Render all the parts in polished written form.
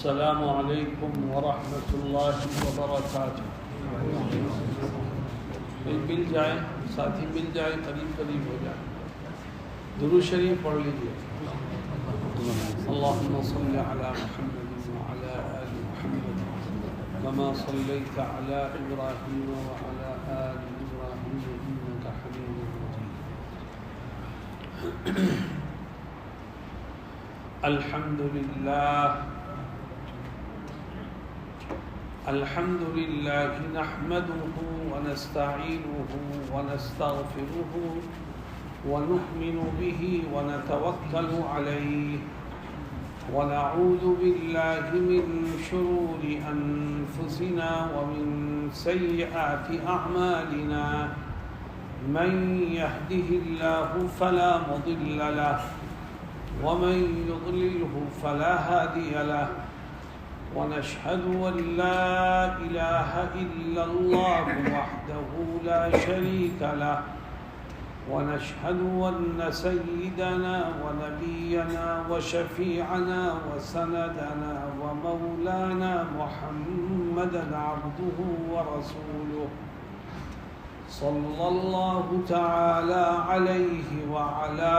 السلام علیکم ورحمۃ اللہ وبرکاتہ۔ مل جائیں ساتھی، مل جائیں، قریب قریب ہو جائیں، درود شریف پڑھ لیجیے۔ اللہم صل علی محمد وعلی آل محمد كما صلیت علی ابراہیم وعلی آل ابراہیم انک حمید مجید۔ الحمد للہ نحمده ونستعینه ونستغفره ونؤمن به ونتوکل علیہ ونعوذ باللہ من شرور انفسنا ومن سیئات اعمالنا من يهده الله فلا مضل له ومن يضلله فلا هادي له ونشهد أن لا إله إلا الله وحده لا شريك له ونشهد أن سيدنا ونبينا وشفيعنا وسندنا ومولانا محمدا عبده ورسوله صلى الله تعالى عليه وعلى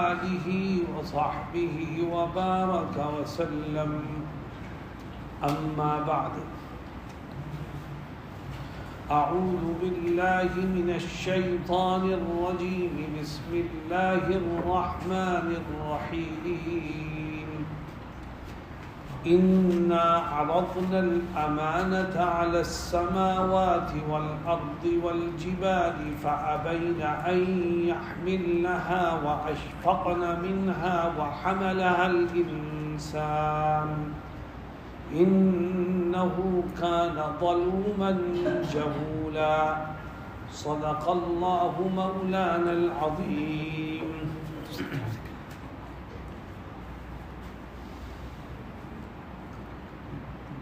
آله وصحبه وبارك وسلم، أما بعد، أعوذ بالله من الشيطان الرجيم، بسم الله الرحمن الرحيم، إنا عرضنا الأمانة على السماوات والأرض والجبال فأبين أن يحملنها وأشفقن منها وحملها الإنسان إنه كان ظلوما جهولا۔ صدق الله مولانا العظيم۔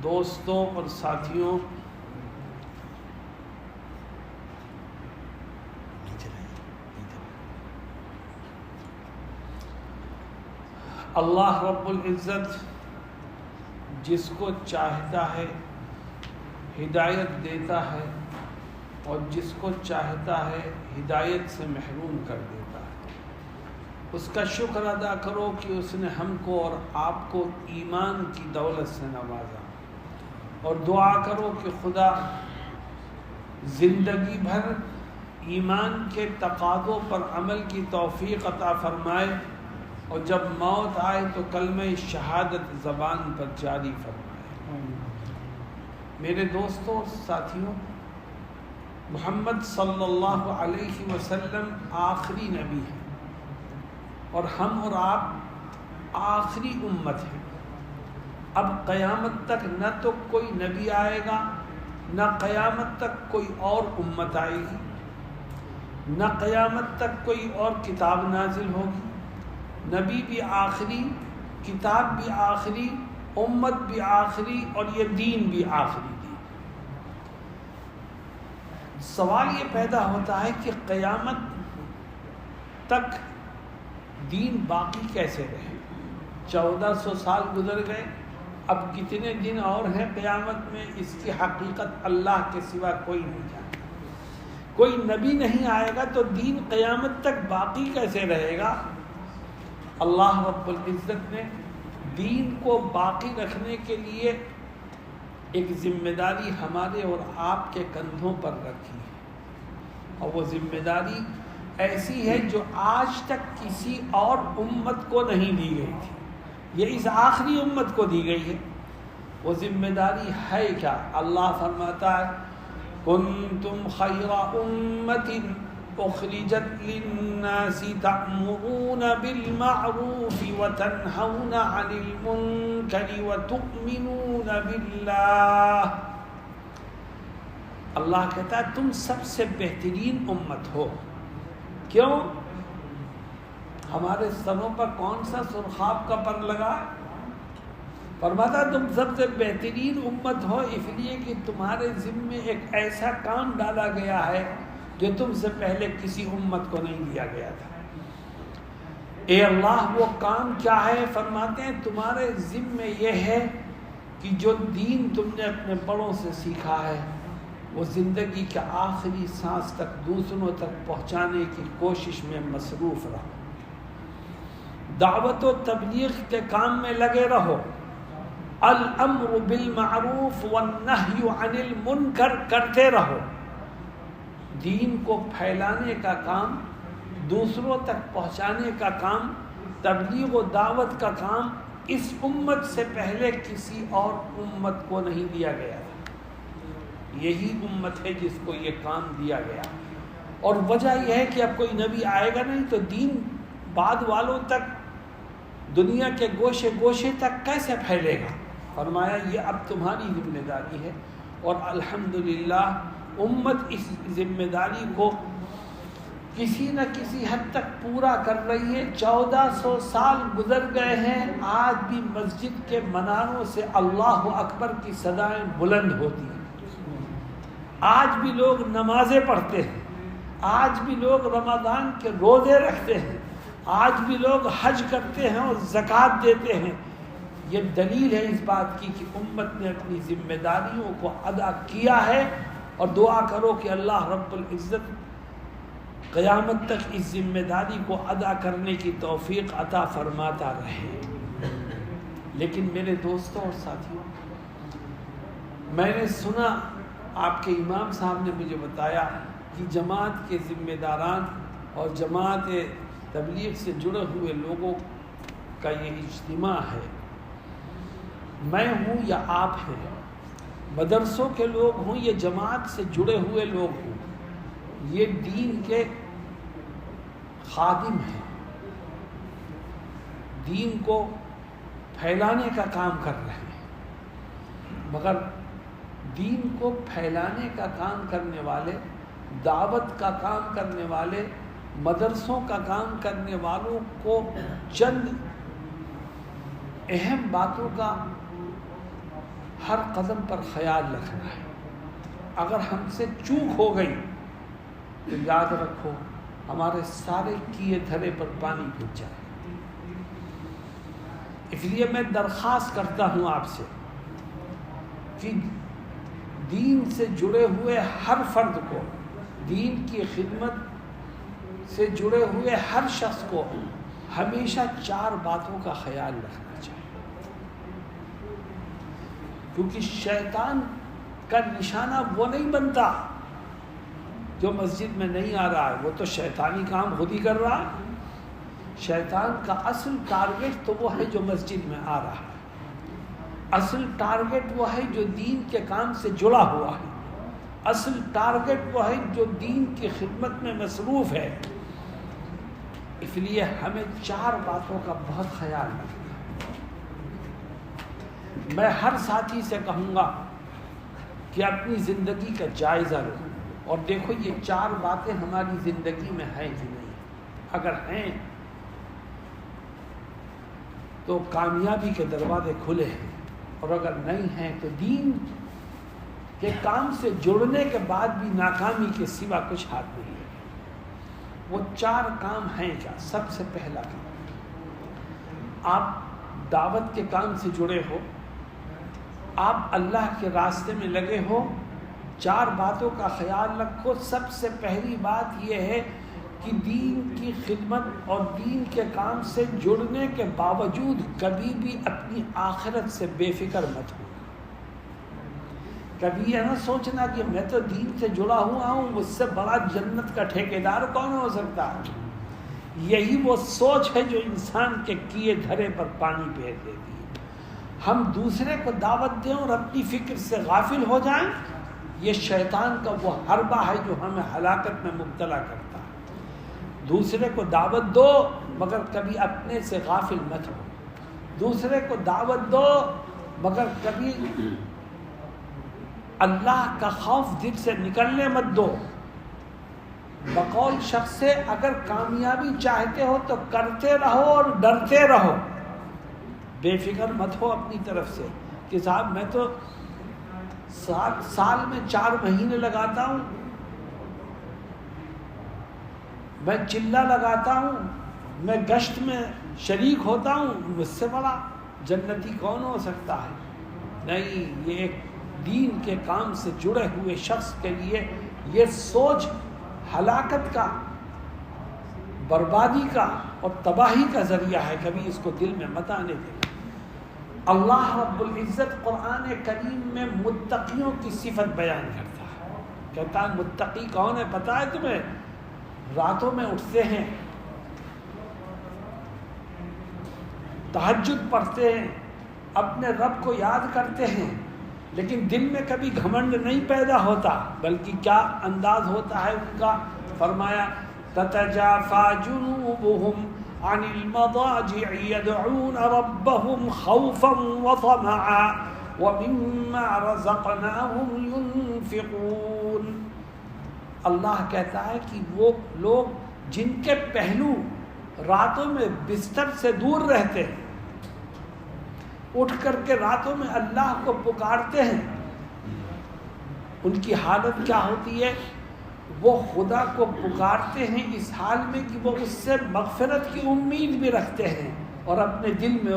دوستوں اور ساتھیوں، اللہ رب العزت جس کو چاہتا ہے ہدایت دیتا ہے اور جس کو چاہتا ہے ہدایت سے محروم کر دیتا ہے۔ اس کا شکر ادا کرو کہ اس نے ہم کو اور آپ کو ایمان کی دولت سے نوازا، اور دعا کرو کہ خدا زندگی بھر ایمان کے تقاضوں پر عمل کی توفیق عطا فرمائے، اور جب موت آئے تو کلمہ شہادت زبان پر جاری فرمائے۔ میرے دوستوں ساتھیوں، محمد صلی اللہ علیہ وسلم آخری نبی ہیں، اور ہم اور آپ آخری امت ہیں۔ اب قیامت تک نہ تو کوئی نبی آئے گا، نہ قیامت تک کوئی اور امت آئے گی، نہ قیامت تک کوئی اور کتاب نازل ہوگی۔ نبی بھی آخری، کتاب بھی آخری، امت بھی آخری، اور یہ دین بھی آخری دین۔ سوال یہ پیدا ہوتا ہے کہ قیامت تک دین باقی کیسے رہے؟ 1400 سال گزر گئے، اب کتنے دن اور ہیں قیامت میں، اس کی حقیقت اللہ کے سوا کوئی نہیں جانتا۔ کوئی نبی نہیں آئے گا تو دین قیامت تک باقی کیسے رہے گا؟ اللہ رب العزت نے دین کو باقی رکھنے کے لیے ایک ذمہ داری ہمارے اور آپ کے کندھوں پر رکھی ہے، اور وہ ذمہ داری ایسی ہے جو آج تک کسی اور امت کو نہیں دی گئی تھی، یہ اس آخری امت کو دی گئی ہے۔ وہ ذمہ داری ہے کیا؟ اللہ فرماتا ہے کنتم خیر امت اخرجت للناس تأمرون بالمعروف وتنہون عن المنکر وتؤمنون باللہ۔ اللہ کہتا ہے تم سب سے بہترین امت ہو۔ کیوں؟ ہمارے سروں پر کون سا سرخاب کا پر لگا؟ فرماتا تم سب سے بہترین امت ہو اس لیے کہ تمہارے ذمے ایک ایسا کام ڈالا گیا ہے جو تم سے پہلے کسی امت کو نہیں دیا گیا تھا۔ اے اللہ وہ کام کیا ہے؟ فرماتے ہیں تمہارے ذمے یہ ہے کہ جو دین تم نے اپنے بڑوں سے سیکھا ہے وہ زندگی کے آخری سانس تک دوسروں تک پہنچانے کی کوشش میں مصروف رہو، دعوت و تبلیغ کے کام میں لگے رہو، الامر بالمعروف والنہی عن المنکر کرتے رہو، دین کو پھیلانے کا کام، دوسروں تک پہنچانے کا کام، تبلیغ و دعوت کا کام اس امت سے پہلے کسی اور امت کو نہیں دیا گیا، یہی امت ہے جس کو یہ کام دیا گیا۔ اور وجہ یہ ہے کہ اب کوئی نبی آئے گا نہیں تو دین بعد والوں تک، دنیا کے گوشے گوشے تک کیسے پھیلے گا؟ فرمایا یہ اب تمہاری ذمہ داری ہے، اور الحمدللہ امت اس ذمہ داری کو کسی نہ کسی حد تک پورا کر رہی ہے۔ 1400 سال گزر گئے ہیں، آج بھی مسجد کے مناروں سے اللہ اکبر کی صدائیں بلند ہوتی ہیں، آج بھی لوگ نمازیں پڑھتے ہیں، آج بھی لوگ رمضان کے روزے رکھتے ہیں، آج بھی لوگ حج کرتے ہیں اور زکوٰۃ دیتے ہیں۔ یہ دلیل ہے اس بات کی کہ امت نے اپنی ذمہ داریوں کو ادا کیا ہے، اور دعا کرو کہ اللہ رب العزت قیامت تک اس ذمہ داری کو ادا کرنے کی توفیق عطا فرماتا رہے۔ لیکن میرے دوستوں اور ساتھیوں، میں نے سنا آپ کے امام صاحب نے مجھے بتایا کہ جماعت کے ذمہ داران اور جماعت تبلیغ سے جڑے ہوئے لوگوں کا یہ اجتماع ہے، میں ہوں یا آپ ہیں، مدرسوں کے لوگ ہوں یا جماعت سے جڑے ہوئے لوگ ہوں، یہ دین کے خادم ہیں، دین کو پھیلانے کا کام کر رہے ہیں، مگر دین کو پھیلانے کا کام کرنے والے، دعوت کا کام کرنے والے، مدرسوں کا کام کرنے والوں کو چند اہم باتوں کا ہر قدم پر خیال رکھنا ہے۔ اگر ہم سے چوک ہو گئی تو یاد رکھو ہمارے سارے کیے دھرے پر پانی پھر جائے۔ اس لیے میں درخواست کرتا ہوں آپ سے کہ دین سے جڑے ہوئے ہر فرد کو، دین کی خدمت سے جڑے ہوئے ہر شخص کو ہمیشہ 4 باتوں کا خیال رکھنا چاہیے، کیونکہ شیطان کا نشانہ وہ نہیں بنتا جو مسجد میں نہیں آ رہا ہے، وہ تو شیطانی کام خود ہی کر رہا ہے۔ شیطان کا اصل ٹارگٹ تو وہ ہے جو مسجد میں آ رہا ہے، اصل ٹارگٹ وہ ہے جو دین کے کام سے جڑا ہوا ہے، اصل ٹارگٹ وہ ہے جو دین کی خدمت میں مصروف ہے۔ اس لیے ہمیں 4 باتوں کا بہت خیال رکھنا ہے۔ میں ہر ساتھی سے کہوں گا کہ اپنی زندگی کا جائزہ لو اور دیکھو یہ 4 باتیں ہماری زندگی میں ہیں کہ نہیں۔ اگر ہیں تو کامیابی کے دروازے کھلے ہیں، اور اگر نہیں ہیں تو دین کے کام سے جڑنے کے بعد بھی ناکامی کے سوا کچھ ہاتھ نہیں ہے۔ وہ 4 کام ہیں کیا؟ سب سے پہلا کام، آپ دعوت کے کام سے جڑے ہو، آپ اللہ کے راستے میں لگے ہو، 4 باتوں کا خیال رکھو۔ سب سے پہلی بات یہ ہے کہ دین کی خدمت اور دین کے کام سے جڑنے کے باوجود کبھی بھی اپنی آخرت سے بے فکر مت ہو۔ کبھی یہ نہ سوچنا کہ میں تو دین سے جڑا ہوا ہوں، مجھ سے بڑا جنت کا ٹھیکیدار کون ہو سکتا ہے۔ یہی وہ سوچ ہے جو انسان کے کیے دھرے پر پانی پھیر دیتی ہے۔ ہم دوسرے کو دعوت دیں اور اپنی فکر سے غافل ہو جائیں، یہ شیطان کا وہ حربہ ہے جو ہمیں ہلاکت میں مبتلا کرتا ہے۔ دوسرے کو دعوت دو مگر کبھی اپنے سے غافل مت ہو، دوسرے کو دعوت دو مگر کبھی اللہ کا خوف دل سے نکلنے مت دو۔ بقول شخص سے اگر کامیابی چاہتے ہو تو کرتے رہو اور ڈرتے رہو، بے فکر مت ہو اپنی طرف سے کہ صاحب میں تو سال میں 4 مہینے لگاتا ہوں، میں چلہ لگاتا ہوں، میں گشت میں شریک ہوتا ہوں، مجھ سے بڑا جنتی کون ہو سکتا ہے؟ نہیں، یہ ایک دین کے کام سے جڑے ہوئے شخص کے لیے یہ سوچ ہلاکت کا، بربادی کا اور تباہی کا ذریعہ ہے. کبھی اس کو دل میں مت آنے دیں. اللہ رب العزت قرآن کریم میں متقیوں کی صفت بیان کرتا ہے. کہتا ہے متقی کون ہے پتہ ہے تمہیں؟ راتوں میں اٹھتے ہیں، تہجد پڑھتے ہیں، اپنے رب کو یاد کرتے ہیں، لیکن دل میں کبھی گھمنڈ نہیں پیدا ہوتا، بلکہ کیا انداز ہوتا ہے ان کا؟ فرمایا تتجافى جنوبهم عن المضاجع يدعون ربهم خوفا وطمعا ومما رزقناهم ينفقون. اللہ کہتا ہے کہ وہ لوگ جن کے پہلو راتوں میں بستر سے دور رہتے ہیں، اٹھ کر کے راتوں میں اللہ کو پکارتے ہیں، ان کی حالت کیا ہوتی ہے؟ وہ خدا کو پکارتے ہیں اس حال میں کہ وہ اس سے مغفرت کی امید بھی رکھتے ہیں اور اپنے دل میں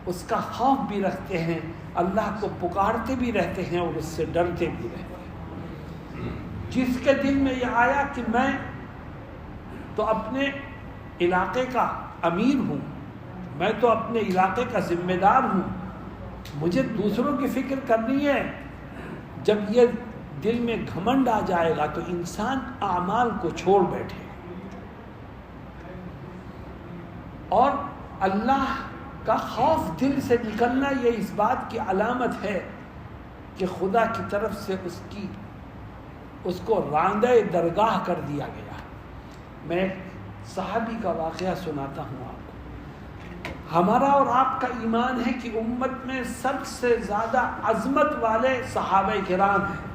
اس کا خوف بھی رکھتے ہیں، اللہ کو پکارتے بھی رہتے ہیں اور اس سے ڈرتے بھی رہتے ہیں. جس کے دل میں یہ آیا کہ میں تو اپنے علاقے کا امیر ہوں، میں تو اپنے علاقے کا ذمہ دار ہوں، مجھے دوسروں کی فکر کرنی ہے، جب یہ دل میں گھمنڈ آ جائے گا تو انسان اعمال کو چھوڑ بیٹھے. اور اللہ کا خوف دل سے نکلنا یہ اس بات کی علامت ہے کہ خدا کی طرف سے اس کو راندہ درگاہ کر دیا گیا. میں ایک صحابی کا واقعہ سناتا ہوں آپ کو. ہمارا اور آپ کا ایمان ہے کہ امت میں سب سے زیادہ عظمت والے صحابہ کرام ہیں،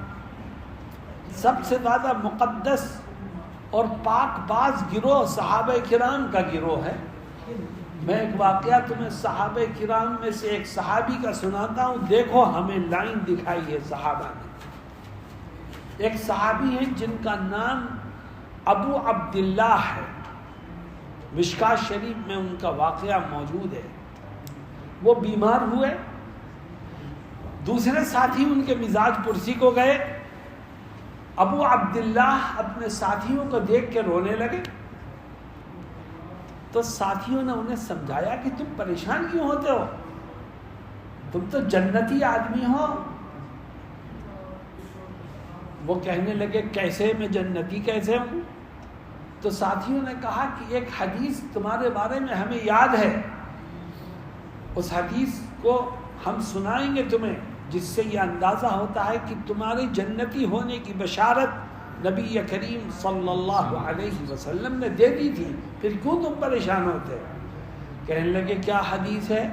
سب سے زیادہ مقدس اور پاک باز گروہ صحابہ کرام کا گروہ ہے. میں ایک واقعہ تمہیں صحابہ کرام میں سے ایک صحابی کا سناتا ہوں، دیکھو ہمیں لائن دکھائی ہے صحابہ نے. ایک صحابی ہیں جن کا نام ابو عبداللہ ہے، مشکاۃ شریف میں ان کا واقعہ موجود ہے. وہ بیمار ہوئے، دوسرے ساتھی ان کے مزاج پرسی کو گئے. ابو عبداللہ اپنے ساتھیوں کو دیکھ کے رونے لگے، تو ساتھیوں نے انہیں سمجھایا کہ تم پریشان کیوں ہوتے ہو، تم تو جنتی آدمی ہو. وہ کہنے لگے کیسے میں جنتی کیسے ہوں؟ تو ساتھیوں نے کہا کہ ایک حدیث تمہارے بارے میں ہمیں یاد ہے، اس حدیث کو ہم سنائیں گے تمہیں، جس سے یہ اندازہ ہوتا ہے کہ تمہاری جنتی ہونے کی بشارت نبی کریم صلی اللہ علیہ وسلم نے دے دی تھی، پھر کیوں تم پریشان ہوتے؟ کہنے لگے کیا حدیث ہے؟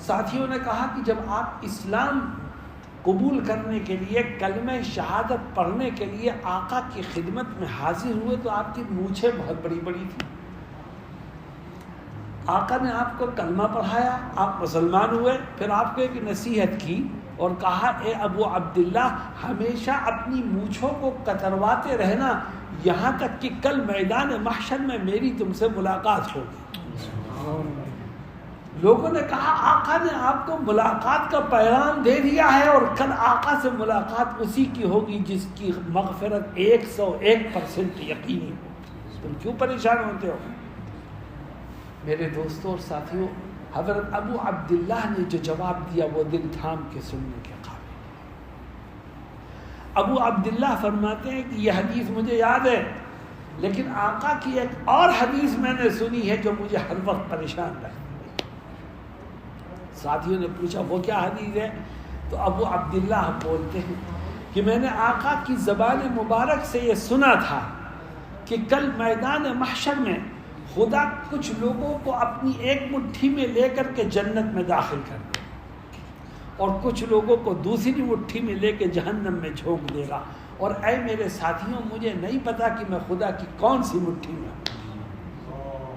ساتھیوں نے کہا کہ جب آپ اسلام قبول کرنے کے لیے کلمہ شہادت پڑھنے کے لیے آقا کی خدمت میں حاضر ہوئے تو آپ کی مونچھیں بہت بڑی بڑی تھیں. آقا نے آپ کو کلمہ پڑھایا، آپ مسلمان ہوئے، پھر آپ کو ایک نصیحت کی اور کہا اے ابو عبداللہ ہمیشہ اپنی مونچھوں کو کترواتے رہنا یہاں تک کہ کل میدان محشر میں میری تم سے ملاقات ہوگی. لوگوں نے کہا آقا نے آپ کو ملاقات کا پیغام دے دیا ہے اور کل آقا سے ملاقات اسی کی ہوگی جس کی مغفرت 101% یقینی ہو، تم کیوں پریشان ہوتے ہو؟ میرے دوستوں اور ساتھیوں، حضرت ابو عبداللہ نے جو جواب دیا وہ دل تھام کے سننے کے قابل. ابو عبداللہ فرماتے ہیں کہ یہ حدیث مجھے یاد ہے، لیکن آقا کی ایک اور حدیث میں نے سنی ہے جو مجھے ہر وقت پریشان رہتی. ساتھیوں نے پوچھا وہ کیا حدیث ہے؟ تو ابو عبداللہ بولتے ہیں کہ میں نے آقا کی زبان مبارک سے یہ سنا تھا کہ کل میدان محشر میں خدا کچھ لوگوں کو اپنی ایک مٹھی میں لے کر کے جنت میں داخل کر دے اور کچھ لوگوں کو دوسری مٹھی میں لے کے جہنم میں جھونک دے گا. اور اے میرے ساتھیوں، مجھے نہیں پتا کہ میں خدا کی کون سی مٹھی میں ہوں،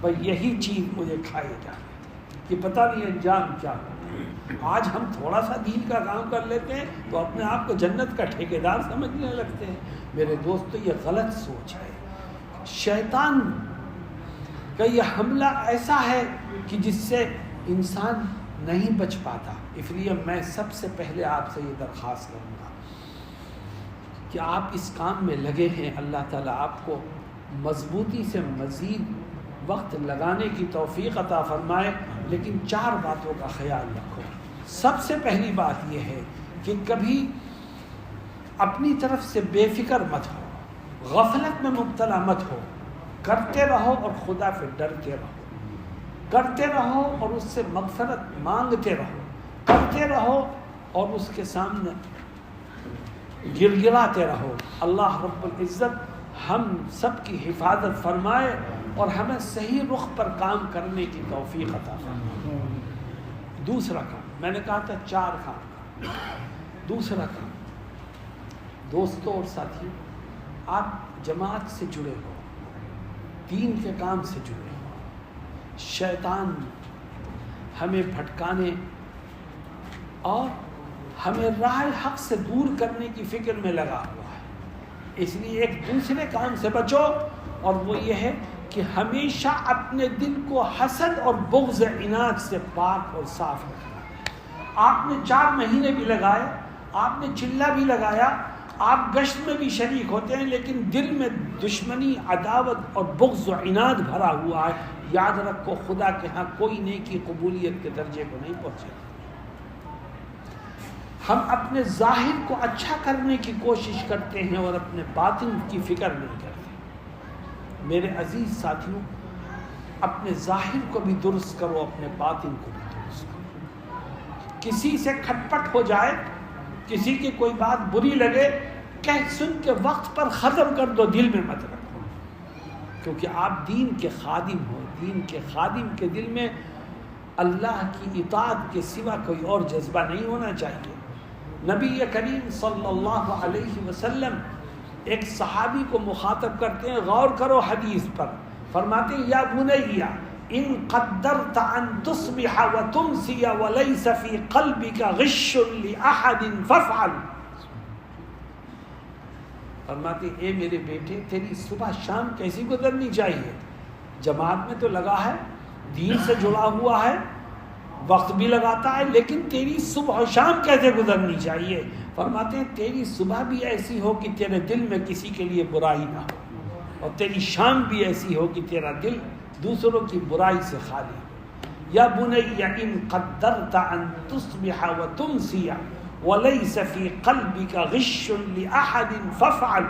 پر یہی چیز مجھے کھائے جا رہی کہ پتہ نہیں انجام کیا ہو. آج ہم تھوڑا سا دین کا کام کر لیتے ہیں تو اپنے آپ کو جنت کا ٹھیکیدار سمجھنے لگتے ہیں. میرے دوستو، یہ غلط سوچ ہے. شیطان کہ یہ حملہ ایسا ہے کہ جس سے انسان نہیں بچ پاتا. اس لیے میں سب سے پہلے آپ سے یہ درخواست کروں گا کہ آپ اس کام میں لگے ہیں. اللہ تعالیٰ آپ کو مضبوطی سے مزید وقت لگانے کی توفیق عطا فرمائے. لیکن 4 باتوں کا خیال رکھو. سب سے پہلی بات یہ ہے کہ کبھی اپنی طرف سے بے فکر مت ہو, غفلت میں مبتلا مت ہو. کرتے رہو اور خدا سے ڈرتے رہو, کرتے رہو اور اس سے مغفرت مانگتے رہو, کرتے رہو اور اس کے سامنے گڑگڑاتے رہو. اللہ رب العزت ہم سب کی حفاظت فرمائے اور ہمیں صحیح رخ پر کام کرنے کی توفیق عطا فرمائے. دوسرا کام, میں نے کہا تھا 4 کام. دوسرا کام, دوستوں اور ساتھیوں, آپ جماعت سے جڑے ہو, دین کے کام سے جڑے ہو. شیطان ہمیں بھٹکانے اور ہمیں راہ حق سے دور کرنے کی فکر میں لگا ہوا ہے. اس لیے ایک دوسرے کام سے بچو, اور وہ یہ ہے کہ ہمیشہ اپنے دل کو حسد اور بغض عناد سے پاک اور صاف رکھنا. آپ نے 4 مہینے بھی لگائے, آپ نے چلہ بھی لگایا, آپ گشت میں بھی شریک ہوتے ہیں, لیکن دل میں دشمنی, عداوت اور بغض و عناد بھرا ہوا ہے. یاد رکھو خدا کے ہاں کوئی نیکی قبولیت کے درجے کو نہیں پہنچے. ہم اپنے ظاہر کو اچھا کرنے کی کوشش کرتے ہیں اور اپنے باطن کی فکر نہیں کرتے. میرے عزیز ساتھیوں, اپنے ظاہر کو بھی درست کرو, اپنے باطن کو بھی درست کرو. کسی سے کھٹپٹ ہو جائے, کسی کی کوئی بات بری لگے, کہہ سن کے وقت پر ختم کر دو, دل میں مت رکھو. کیونکہ آپ دین کے خادم ہو. دین کے خادم کے دل میں اللہ کی اطاعت کے سوا کوئی اور جذبہ نہیں ہونا چاہیے. نبی کریم صلی اللہ علیہ وسلم ایک صحابی کو مخاطب کرتے ہیں, غور کرو حدیث پر. فرماتے ہیں, یا بنیا ان قدرت ان تصبح وتمسی وليس في قلبك غش لاحد فافعل. فرماتے اے میرے بیٹے, تیری صبح شام کیسی گزرنی چاہیے؟ جماعت میں تو لگا ہے, دین سے جڑا ہوا ہے, وقت بھی لگاتا ہے, لیکن تیری صبح و شام کیسے گزرنی چاہیے؟ فرماتے ہیں تیری صبح بھی ایسی ہو کہ تیرے دل میں کسی کے لیے برائی نہ ہو, اور تیری شام بھی ایسی ہو کہ تیرا دل دوسروں کی برائی سے خالی ہو. یا بنی ان قدرت ان تصبح وتمسی وليس في قلبك غش لاحد فافعل.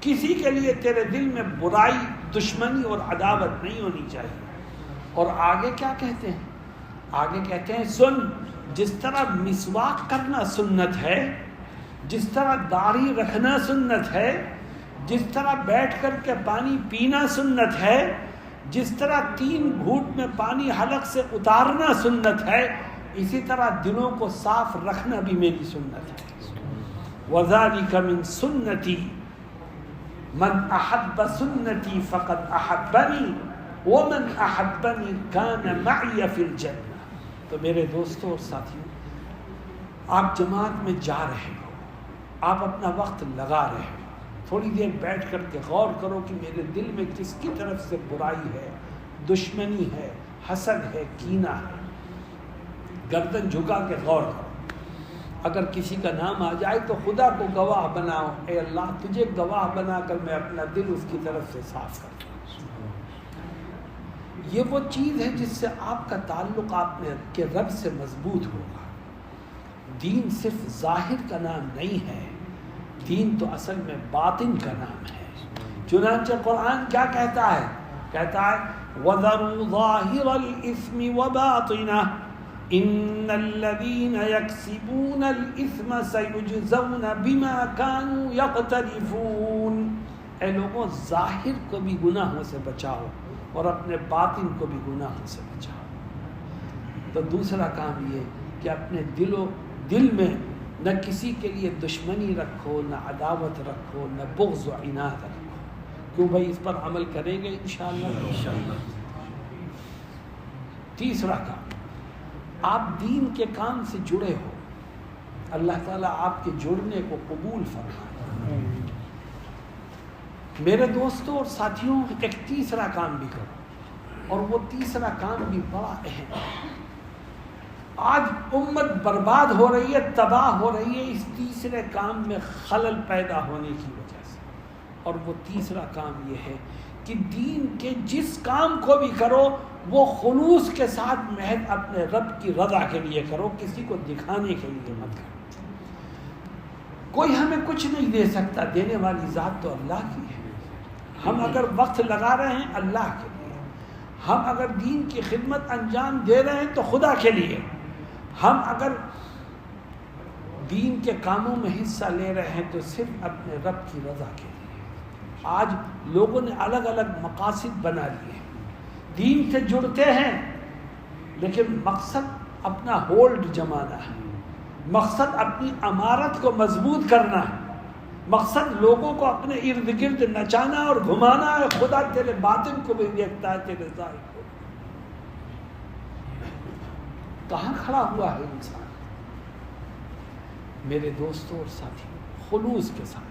کسی کے لیے تیرے دل میں برائی, دشمنی اور عداوت نہیں ہونی چاہیے. اور آگے کیا کہتے ہیں؟ آگے کہتے ہیں, سن, جس طرح مسواک کرنا سنت ہے, جس طرح داڑھی رکھنا سنت ہے, جس طرح بیٹھ کر کے پانی پینا سنت ہے, جس طرح 3 گھونٹ میں پانی حلق سے اتارنا سنت ہے, اسی طرح دلوں کو صاف رکھنا بھی میری سنت ہے. وذالک من سنتی من احب سنتی فقد احبنی ومن احبنی کان معی فی الجنہ. تو میرے دوستوں اور ساتھیوں, آپ جماعت میں جا رہے ہو, آپ اپنا وقت لگا رہے ہو, تھوڑی دیر بیٹھ کر کے غور کرو کہ میرے دل میں کس کی طرف سے برائی ہے, دشمنی ہے, حسد ہے, کینہ ہے. گردن جھکا کے غور کرو. اگر کسی کا نام آ جائے تو خدا کو گواہ بناؤ, اے اللہ تجھے گواہ بنا کر میں اپنا دل اس کی طرف سے صاف کرتا ہوں. یہ وہ چیز ہے جس سے آپ کا تعلق آپ کے رب سے مضبوط ہوگا. دین صرف ظاہر کا نام نہیں ہے, دین تو اصل میں باطن کا نام ہے. چنانچہ قرآن کیا کہتا ہے؟ کہتا ہے وَذَرُوا ظَاهِرَ الْإِثْمِ وَبَاطِنَهُ إِنَّ الَّذِينَ يَكْسِبُونَ الْإِثْمَ سَيُجْزَوْنَ بِمَا كَانُوا يَقْتَرِفُونَ. اے لوگوں, ظاہر کو بھی گناہوں سے بچاؤ اور اپنے باطن کو بھی گناہوں سے بچاؤ. تو دوسرا کام یہ کہ اپنے دل میں نہ کسی کے لیے دشمنی رکھو, نہ عداوت رکھو, نہ بغض و عناد رکھو. کیوں بھائی, اس پر عمل کریں گے انشاءاللہ. تیسرا کام, آپ دین کے کام سے جڑے ہو, اللہ تعالیٰ آپ کے جڑنے کو قبول فرمائے. میرے دوستوں اور ساتھیوں, ایک تیسرا کام بھی کرو. اور وہ تیسرا کام بھی بڑا اہم ہے. آج امت برباد ہو رہی ہے، تباہ ہو رہی ہے اس تیسرے کام میں خلل پیدا ہونے کی وجہ سے. اور وہ تیسرا کام یہ ہے کہ دین کے جس کام کو بھی کرو وہ خلوص کے ساتھ محض اپنے رب کی رضا کے لیے کرو، کسی کو دکھانے کے لیے مت کرو. کوئی ہمیں کچھ نہیں دے سکتا، دینے والی ذات تو اللہ کی ہے. ہم اگر وقت لگا رہے ہیں اللہ کے لیے، ہم اگر دین کی خدمت انجام دے رہے ہیں تو خدا کے لیے، ہم اگر دین کے کاموں میں حصہ لے رہے ہیں تو صرف اپنے رب کی رضا کے لیے. آج لوگوں نے الگ الگ مقاصد بنا لیے، دین سے جڑتے ہیں لیکن مقصد اپنا ہولڈ جمانا ہے، مقصد اپنی عمارت کو مضبوط کرنا ہے، مقصد لوگوں کو اپنے ارد گرد نچانا اور گھمانا ہے. خدا تیرے باطن کو بھی دیکھتا ہے، تیرے ظاہر کو. کہاں کھڑا ہوا ہے انسان؟ میرے دوستوں اور ساتھیوں، خلوص کے ساتھ.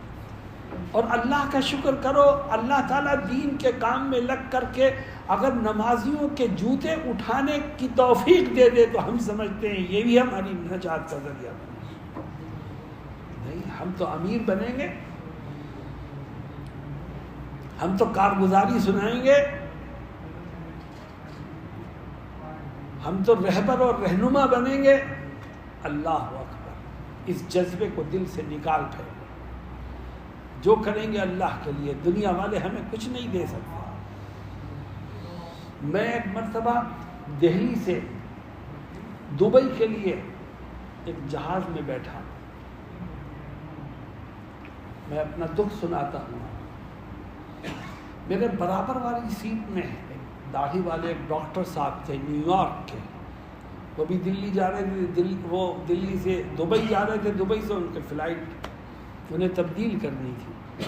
اور اللہ کا شکر کرو، اللہ تعالیٰ دین کے کام میں لگ کر کے اگر نمازیوں کے جوتے اٹھانے کی توفیق دے دے تو ہم سمجھتے ہیں یہ بھی ہماری نجات کا ذریعہ بنے. نہیں، ہم تو امیر بنیں گے، ہم تو کارگزاری سنائیں گے، ہم تو رہبر اور رہنما بنیں گے. اللہ اکبر، اس جذبے کو دل سے نکال پھینکو. جو کریں گے اللہ کے لیے، دنیا والے ہمیں کچھ نہیں دے سکتے. میں ایک مرتبہ دہلی سے دبئی کے لیے ایک جہاز میں بیٹھا، میں اپنا دکھ سناتا ہوں. میرے برابر والی سیٹ میں داڑھی والے ایک ڈاکٹر صاحب تھے نیو یارک کے، وہ بھی دلی جا رہے تھے. وہ دلی سے دبئی جا رہے تھے، دبئی سے ان کے فلائٹ انہیں تبدیل کرنی تھی.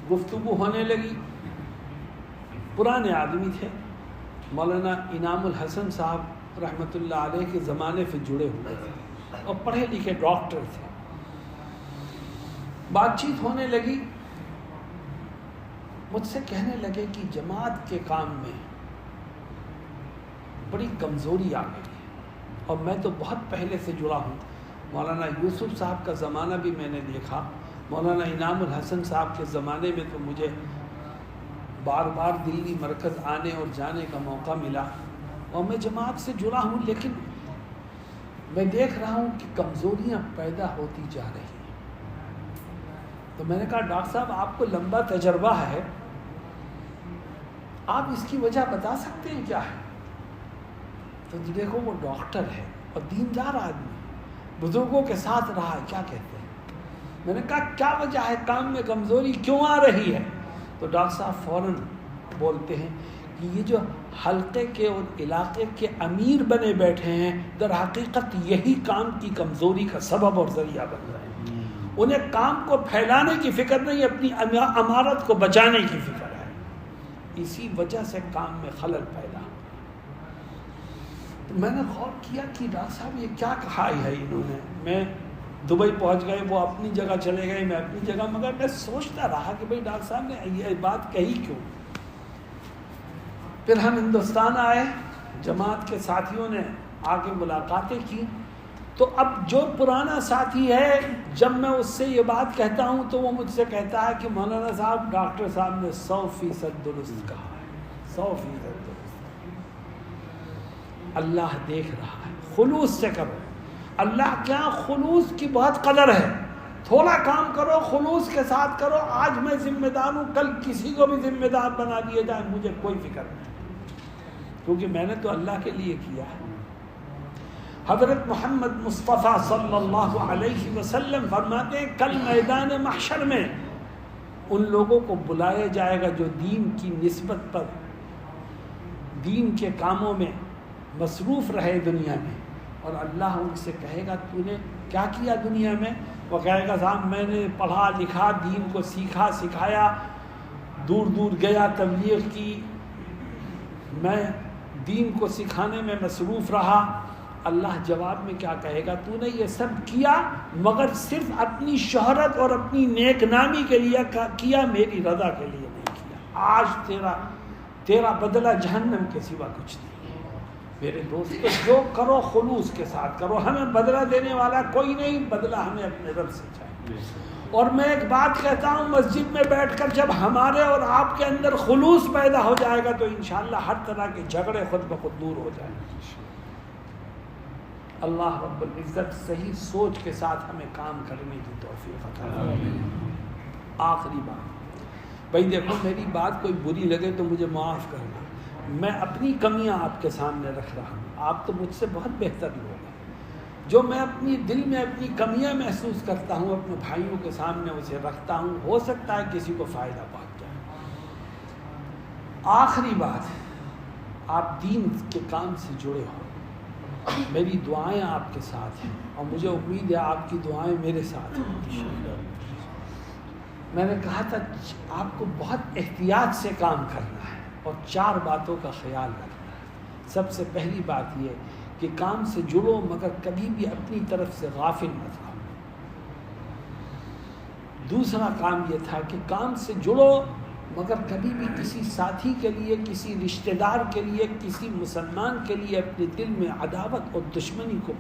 گفتگو ہونے لگی. پرانے آدمی تھے، مولانا انعام الحسن صاحب رحمۃ اللہ علیہ کے زمانے سے جڑے ہوئے تھے اور پڑھے لکھے ڈاکٹر تھے. بات چیت ہونے لگی. مجھ سے کہنے لگے کہ جماعت کے کام میں بڑی کمزوری آ گئی ہے اور میں تو بہت پہلے سے جڑا ہوں. مولانا یوسف صاحب کا زمانہ بھی میں نے دیکھا، مولانا انعام الحسن صاحب کے زمانے میں تو مجھے بار بار دلی مرکز آنے اور جانے کا موقع ملا اور میں جماعت سے جڑا ہوں، لیکن میں دیکھ رہا ہوں کہ کمزوریاں پیدا ہوتی جا رہی ہیں. تو میں نے کہا ڈاکٹر صاحب آپ کو لمبا تجربہ ہے، آپ اس کی وجہ بتا سکتے ہیں کیا ہے؟ تو دیکھو وہ ڈاکٹر ہے اور دیندار آدمی، بزرگوں کے ساتھ رہا ہے، کیا کہتے ہیں؟ میں نے کہا کیا وجہ ہے، کام میں کمزوری کیوں آ رہی ہے؟ تو ڈاکٹر صاحب فوراً بولتے ہیں کہ یہ جو حلقے کے اور علاقے کے امیر بنے بیٹھے ہیں در حقیقت یہی کام کی کمزوری کا سبب اور ذریعہ بن رہے ہیں. انہیں کام کو پھیلانے کی فکر نہیں، اپنی عمارت کو بچانے کی فکر ہے. اسی وجہ سے کام میں خلل پیدا. تو میں نے غور کیا کہ ڈاکٹر صاحب یہ کیا کہا ہے انہوں نے. میں دبئی پہنچ گئے، وہ اپنی جگہ چلے گئے، میں اپنی جگہ، مگر میں سوچتا رہا کہ بھئی ڈاکٹر صاحب نے یہ بات کہی کیوں. پھر ہم ہندوستان آئے، جماعت کے ساتھیوں نے آ کے ملاقاتیں کی. تو اب جو پرانا ساتھی ہے، جب میں اس سے یہ بات کہتا ہوں تو وہ مجھ سے کہتا ہے کہ مولانا صاحب ڈاکٹر صاحب نے 100% درست کہا ہے، 100% درست. اللہ دیکھ رہا ہے. خلوص سے کرو، اللہ کیا خلوص کی بہت قدر ہے. تھوڑا کام کرو، خلوص کے ساتھ کرو. آج میں ذمہ دار ہوں، کل کسی کو بھی ذمہ دار بنا دیے جائے مجھے کوئی فکر نہیں، کیونکہ میں نے تو اللہ کے لیے کیا ہے. حضرت محمد مصطفیٰ صلی اللہ علیہ وسلم فرماتے ہیں کل میدان محشر میں ان لوگوں کو بلایا جائے گا جو دین کی نسبت پر دین کے کاموں میں مصروف رہے دنیا میں، اور اللہ ان سے کہے گا تو نے کیا کیا دنیا میں؟ وہ کہے گا صاحب میں نے پڑھا لکھا، دین کو سیکھا سکھایا، دور دور گیا، تبلیغ کی، میں دین کو سکھانے میں مصروف رہا. اللہ جواب میں کیا کہے گا؟ تو نے یہ سب کیا مگر صرف اپنی شہرت اور اپنی نیک نامی کے لیے کیا، میری رضا کے لیے نہیں کیا. آج تیرا تیرا بدلہ جہنم کے سوا کچھ نہیں۔ میرے دوستو جو کرو خلوص کے ساتھ کرو، ہمیں بدلہ دینے والا کوئی نہیں، بدلہ ہمیں اپنے رب سے چاہیے۔ اور میں ایک بات کہتا ہوں، مسجد میں بیٹھ کر جب ہمارے اور آپ کے اندر خلوص پیدا ہو جائے گا تو انشاءاللہ ہر طرح کے جھگڑے خود بخود دور ہو جائیں گے۔ اللہ رب العزت صحیح سوچ کے ساتھ ہمیں کام کرنے کی توفیق عطا فرمائے۔ آخری بات، بھائی دیکھو میری بات کوئی بری لگے تو مجھے معاف کرنا، میں اپنی کمیاں آپ کے سامنے رکھ رہا ہوں، آپ تو مجھ سے بہت بہتر لوگ ہیں۔ جو میں اپنی دل میں اپنی کمیاں محسوس کرتا ہوں اپنے بھائیوں کے سامنے اسے رکھتا ہوں، ہو سکتا ہے کسی کو فائدہ پہنچ جائے۔ آخری بات، آپ دین کے کام سے جڑے ہو، میری دعائیں آپ کے ساتھ ہیں اور مجھے امید ہے آپ کی دعائیں میرے ساتھ ہیں۔ میں نے کہا تھا آپ کو بہت احتیاط سے کام کرنا ہے اور 4 باتوں کا خیال رکھنا ہے۔ سب سے پہلی بات یہ کہ کام سے جڑو مگر کبھی بھی اپنی طرف سے غافل مت رہو۔ دوسرا کام یہ تھا کہ کام سے جڑو مگر کبھی بھی کسی ساتھی کے لیے، کسی رشتہ دار کے لیے، کسی مسلمان کے لیے اپنے دل میں عداوت اور دشمنی کو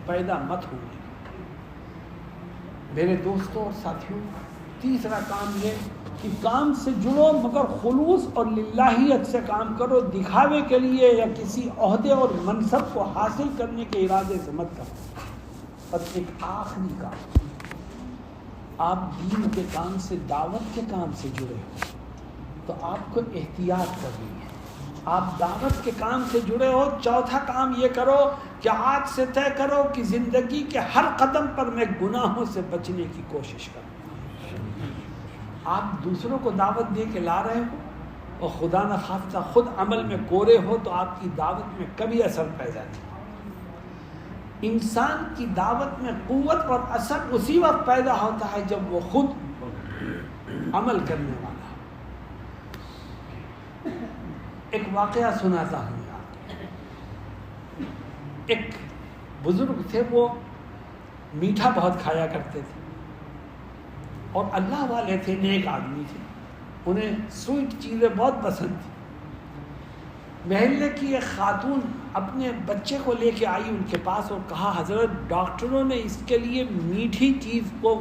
پیدا مت ہونے۔ میرے دوستوں اور ساتھیوں، تیسرا کام یہ کہ کام سے جڑو مگر خلوص اور للہیت سے کام کرو، دکھاوے کے لیے یا کسی عہدے اور منصب کو حاصل کرنے کے ارادے سے مت کرو۔ اور ایک آخری کام، آپ دین کے کام سے، دعوت کے کام سے جڑے ہو تو آپ کو احتیاط کرنی ہے۔ آپ دعوت کے کام سے جڑے ہو، چوتھا کام یہ کرو کہ آج سے طے کرو کہ زندگی کے ہر قدم پر میں گناہوں سے بچنے کی کوشش کروں۔ آپ دوسروں کو دعوت دے کے لا رہے ہو اور خدا نخواستہ خود عمل میں کورے ہو تو آپ کی دعوت میں کبھی اثر پیدا نہیں۔ انسان کی دعوت میں قوت اور اثر اسی وقت پیدا ہوتا ہے جب وہ خود عمل کرنے والا۔ ایک واقعہ سناتا ہوں آپ۔ ایک بزرگ تھے، وہ میٹھا بہت کھایا کرتے تھے اور اللہ والے تھے، نیک آدمی تھے، انہیں سویٹ چیزیں بہت پسند تھیں۔ محلے کی ایک خاتون اپنے بچے کو لے کے آئی ان کے پاس اور کہا حضرت ڈاکٹروں نے اس کے لیے میٹھی چیز کو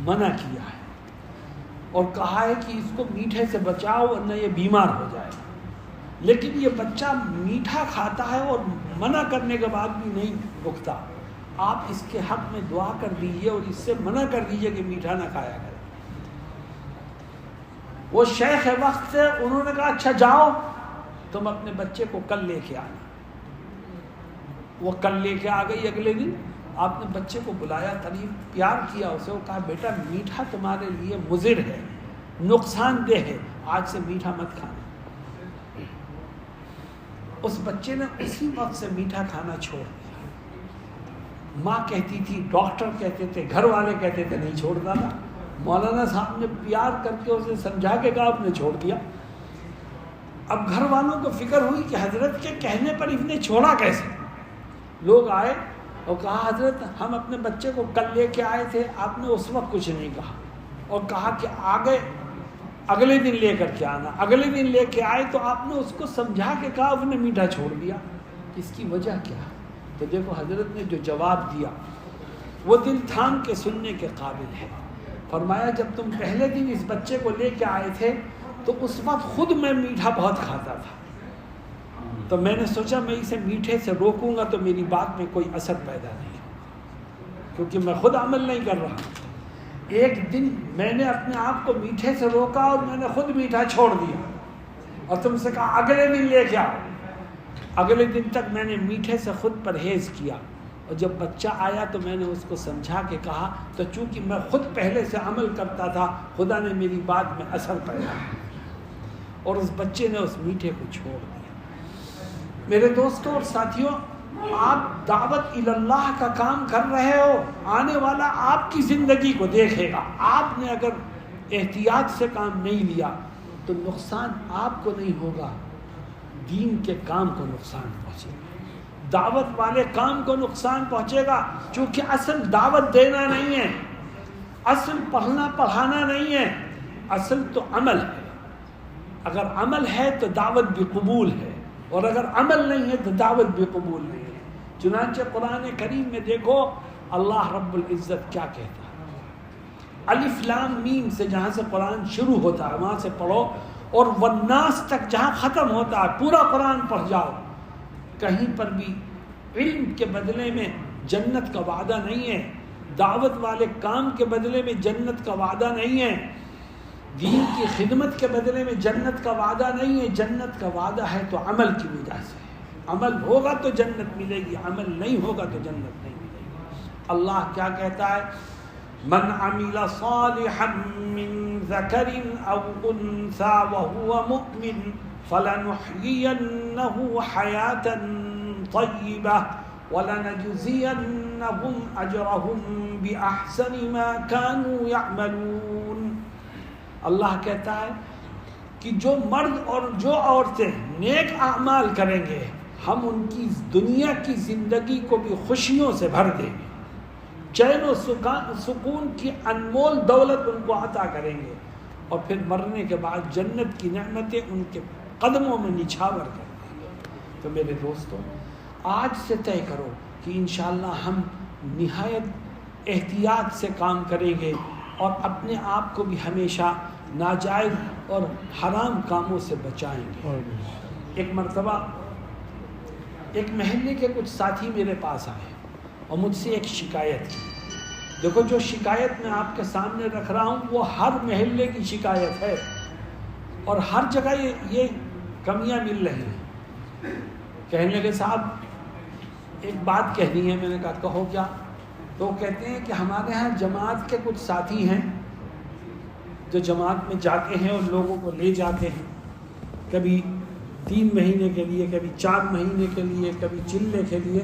منع کیا ہے اور کہا ہے کہ اس کو میٹھے سے بچاؤ ورنہ یہ بیمار ہو جائے گا، لیکن یہ بچہ میٹھا کھاتا ہے اور منع کرنے کے بعد بھی نہیں رکتا، آپ اس کے حق میں دعا کر دیجئے اور اس سے منع کر دیجئے کہ میٹھا نہ کھایا کرے۔ وہ شیخ وقت سے انہوں نے کہا اچھا جاؤ تم اپنے بچے کو کل لے کے آنا۔ وہ کل لے کے آ گئی۔ اگلے دن آپ نے بچے کو بلایا، قریب پیار کیا اسے اور کہا بیٹا میٹھا تمہارے لیے مضر ہے، نقصان دہ ہے، آج سے میٹھا مت کھانا۔ اس بچے نے اسی وقت سے میٹھا کھانا چھوڑ دیا۔ ماں کہتی تھی، ڈاکٹر کہتے تھے، گھر والے کہتے تھے نہیں چھوڑتا تھا، مولانا صاحب نے پیار کر کے اسے سمجھا کے کہا آپ نے چھوڑ دیا۔ اب گھر والوں کو فکر ہوئی کہ حضرت کے کہنے پر اس نے چھوڑا کیسے۔ لوگ آئے اور کہا حضرت ہم اپنے بچے کو کل لے کے آئے تھے، آپ نے اس وقت کچھ نہیں کہا اور کہا کہ آگے اگلے دن لے کر کے آنا۔ اگلے دن لے کے آئے تو آپ نے اس کو سمجھا کے کہا، اس نے میٹھا چھوڑ دیا۔ اس کی وجہ کیا؟ تو دیکھو حضرت نے جو جواب دیا وہ دل تھام کے سننے کے قابل ہے۔ فرمایا جب تم پہلے دن اس بچے کو لے کے آئے تھے تو اس وقت خود میں میٹھا بہت کھاتا تھا، تو میں نے سوچا میں اسے میٹھے سے روکوں گا تو میری بات میں کوئی اثر پیدا نہیں ہوگا، کیونکہ میں خود عمل نہیں کر رہا۔ ایک دن میں نے اپنے آپ کو میٹھے سے روکا اور میں نے خود میٹھا چھوڑ دیا اور تم سے کہا اگلے دن لے کے آؤ۔ اگلے دن تک میں نے میٹھے سے خود پرہیز کیا اور جب بچہ آیا تو میں نے اس کو سمجھا کے کہا، تو چونکہ میں خود پہلے سے عمل کرتا تھا خدا نے میری بات میں اثر پیدا اور اس بچے نے اس میٹھے کو چھوڑ دیا۔ میرے دوستوں اور ساتھیوں، آپ دعوت اللہ کا کام کر رہے ہو، آنے والا آپ کی زندگی کو دیکھے گا۔ آپ نے اگر احتیاط سے کام نہیں لیا تو نقصان آپ کو نہیں ہوگا، دین کے کام کو نقصان پہنچے گا، دعوت والے کام کو نقصان پہنچے گا، چونکہ اصل دعوت دینا نہیں ہے، اصل پڑھنا پڑھانا نہیں ہے، اصل تو عمل ہے۔ اگر عمل ہے تو دعوت بھی قبول ہے، اور اگر عمل نہیں ہے تو دعوت بھی قبول نہیں ہے۔ چنانچہ قرآن کریم میں دیکھو اللہ رب العزت کیا کہتا ہے، الف لام میم سے جہاں سے قرآن شروع ہوتا ہے وہاں سے پڑھو، اور والناس تک جہاں ختم ہوتا ہے پورا قرآن پڑھ جاؤ، کہیں پر بھی علم کے بدلے میں جنت کا وعدہ نہیں ہے، دعوت والے کام کے بدلے میں جنت کا وعدہ نہیں ہے، دین کی خدمت کے بدلے میں جنت کا وعدہ نہیں ہے۔ جنت کا وعدہ ہے تو عمل کی وجہ سے، عمل ہوگا تو جنت ملے گی، عمل نہیں ہوگا تو جنت نہیں ملے گی۔ اللہ کیا کہتا ہے، من عمل صالحا من ذکر او انثى وهو مؤمن فلنحيينه حياة طيبة وَلَنَجْزِيَنَّهُمْ أَجْرَهُمْ بِأَحْسَنِ مَا كَانُوا يَعْمَلُونَ۔ اللہ کہتا ہے کہ جو مرد اور جو عورتیں نیک اعمال کریں گے ہم ان کی دنیا کی زندگی کو بھی خوشیوں سے بھر دیں گے، چین و سکون کی انمول دولت ان کو عطا کریں گے، اور پھر مرنے کے بعد جنت کی نعمتیں ان کے قدموں میں نچھاور کر دیں گے۔ تو میرے دوستوں، آج سے طے کرو کہ انشاءاللہ ہم نہایت احتیاط سے کام کریں گے اور اپنے آپ کو بھی ہمیشہ ناجائز اور حرام کاموں سے بچائیں گے۔ ایک مرتبہ ایک محلے کے کچھ ساتھی میرے پاس آئے اور مجھ سے ایک شکایت کی۔ دیکھو جو شکایت میں آپ کے سامنے رکھ رہا ہوں وہ ہر محلے کی شکایت ہے اور ہر جگہ یہ کمیاں مل رہی ہیں۔ کہنے لگے صاحب ایک بات کہنی ہے۔ میں نے کہا کہو کیا؟ تو وہ کہتے ہیں کہ ہمارے ہاں جماعت کے کچھ ساتھی ہیں جو جماعت میں جاتے ہیں اور لوگوں کو لے جاتے ہیں، کبھی 3 مہینے کے لیے، کبھی 4 مہینے کے لیے، کبھی چلنے کے لیے،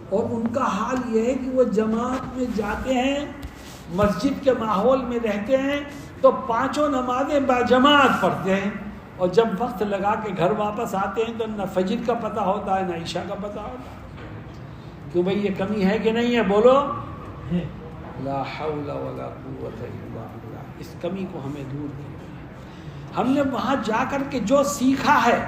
اور ان کا حال یہ ہے کہ وہ جماعت میں جاتے ہیں، مسجد کے ماحول میں رہتے ہیں تو 5 نمازیں باجماعت پڑھتے ہیں، اور جب وقت لگا کے گھر واپس آتے ہیں تو نہ فجر کا پتہ ہوتا ہے نہ عشاء کا پتہ ہوتا ہے۔ کیوں بھئی یہ کمی ہے کہ نہیں ہے؟ بولو لا حول ولا قوت الا باللہ۔ اس کمی کو ہمیں دور کرنا ہے۔ ہم نے وہاں جا کر کے جو سیکھا ہے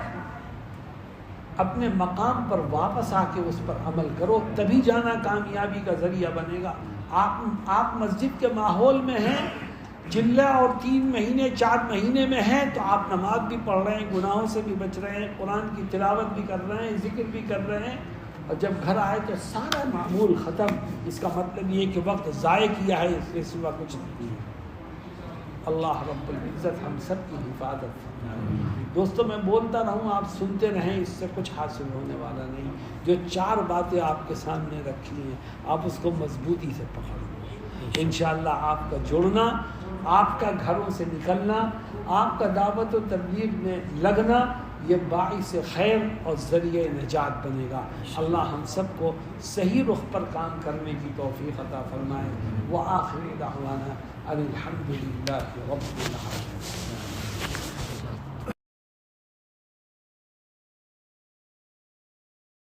اپنے مقام پر واپس آ کے اس پر عمل کرو، تبھی جانا کامیابی کا ذریعہ بنے گا۔ آپ مسجد کے ماحول میں ہیں، چلہ اور 3 مہینے 4 مہینے میں ہیں تو آپ نماز بھی پڑھ رہے ہیں، گناہوں سے بھی بچ رہے ہیں، قرآن کی تلاوت بھی کر رہے ہیں، ذکر بھی کر رہے ہیں، اور جب گھر آئے تو سارا معمول ختم۔ اس کا مطلب یہ کہ وقت ضائع کیا ہے، اس کے سوا کچھ نہیں ہے۔ اللہ رب العزت ہم سب کی حفاظت فرمائے۔ دوستوں میں بولتا رہوں، آپ سنتے رہیں، اس سے کچھ حاصل ہونے والا نہیں۔ جو 4 باتیں آپ کے سامنے رکھی ہیں آپ اس کو مضبوطی سے پکڑ لیں۔ انشاءاللہ آپ کا جڑنا، آپ کا گھروں سے نکلنا، آپ کا دعوت و تبلیغ میں لگنا، یہ باعث خیر اور ذریعہ نجات بنے گا۔ اللہ ہم سب کو صحیح رخ پر کام کرنے کی توفیق عطا فرمائے۔ وآخر دعوانا ان الحمد للہ رب العالمین۔